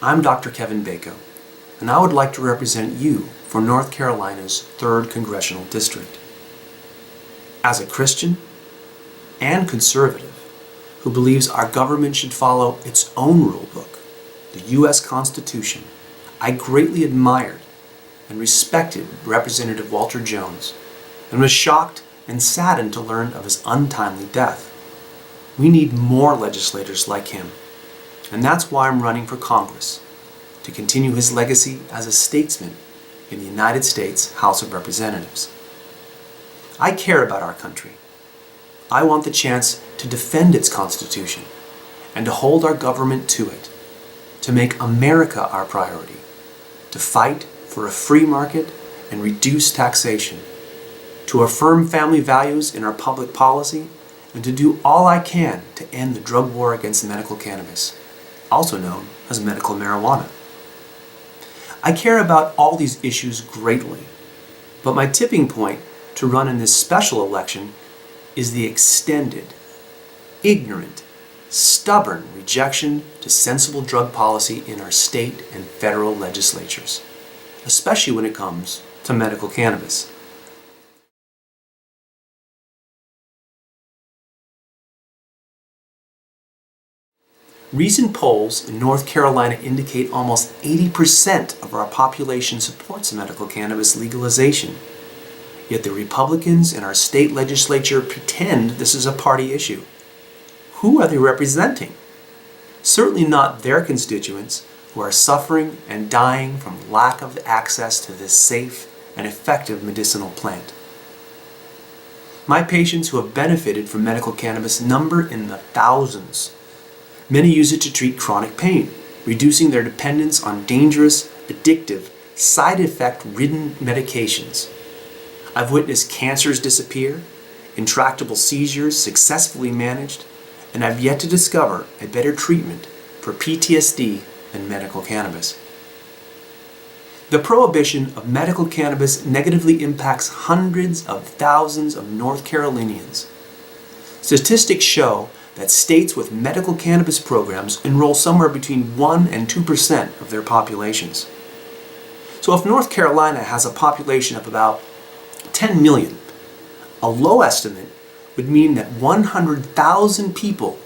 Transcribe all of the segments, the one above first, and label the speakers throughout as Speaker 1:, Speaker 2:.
Speaker 1: I'm Dr. Kevin Baiko, and I would like to represent you for North Carolina's 3rd Congressional District. As a Christian and conservative who believes our government should follow its own rule book, the U.S. Constitution, I greatly admired and respected Representative Walter Jones and was shocked and saddened to learn of his untimely death. We need more legislators like him, and that's why I'm running for Congress, to continue his legacy as a statesman in the United States House of Representatives. I care about our country. I want the chance to defend its Constitution and to hold our government to it, to make America our priority, to fight for a free market and reduce taxation, to affirm family values in our public policy, and to do all I can to end the drug war against medical cannabis, also known as medical marijuana. I care about all these issues greatly, but my tipping point to run in this special election is the extended, ignorant, stubborn rejection to sensible drug policy in our state and federal legislatures, especially when it comes to medical cannabis. Recent polls in North Carolina indicate almost 80% of our population supports medical cannabis legalization. Yet the Republicans in our state legislature pretend this is a party issue. Who are they representing? Certainly not their constituents who are suffering and dying from lack of access to this safe and effective medicinal plant. My patients who have benefited from medical cannabis number in the thousands. Many use it to treat chronic pain, reducing their dependence on dangerous, addictive, side effect-ridden medications. I've witnessed cancers disappear, intractable seizures successfully managed, and I've yet to discover a better treatment for PTSD than medical cannabis. The prohibition of medical cannabis negatively impacts hundreds of thousands of North Carolinians. Statistics show that states with medical cannabis programs enroll somewhere between 1 and 2% of their populations. So if North Carolina has a population of about 10 million, a low estimate would mean that 100,000 people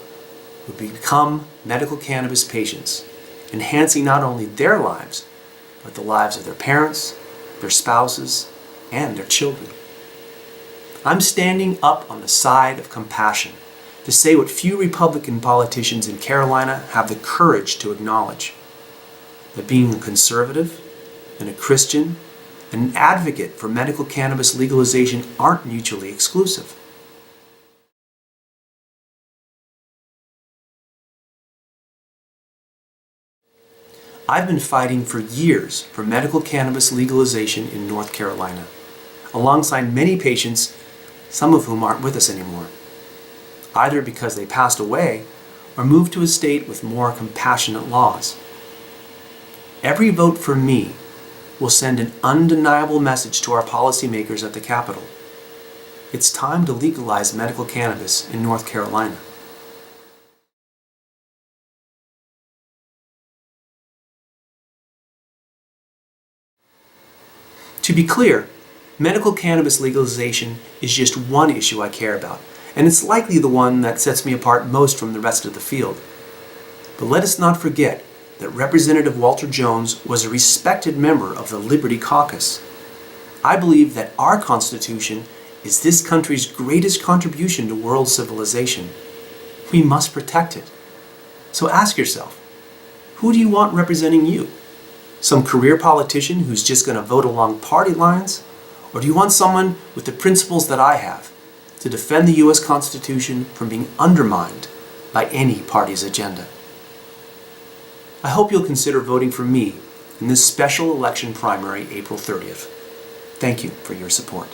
Speaker 1: would become medical cannabis patients, enhancing not only their lives, but the lives of their parents, their spouses, and their children. I'm standing up on the side of compassion to say what few Republican politicians in Carolina have the courage to acknowledge: that being a conservative and a Christian and an advocate for medical cannabis legalization aren't mutually exclusive. I've been fighting for years for medical cannabis legalization in North Carolina, alongside many patients, some of whom aren't with us anymore, either because they passed away or moved to a state with more compassionate laws. Every vote for me will send an undeniable message to our policymakers at the Capitol. It's time to legalize medical cannabis in North Carolina. To be clear, medical cannabis legalization is just one issue I care about, and it's likely the one that sets me apart most from the rest of the field. But let us not forget that Representative Walter Jones was a respected member of the Liberty Caucus. I believe that our Constitution is this country's greatest contribution to world civilization. We must protect it. So ask yourself, who do you want representing you? Some career politician who's just going to vote along party lines? Or do you want someone with the principles that I have to defend the U.S. Constitution from being undermined by any party's agenda? I hope you'll consider voting for me in this special election primary April 30th. Thank you for your support.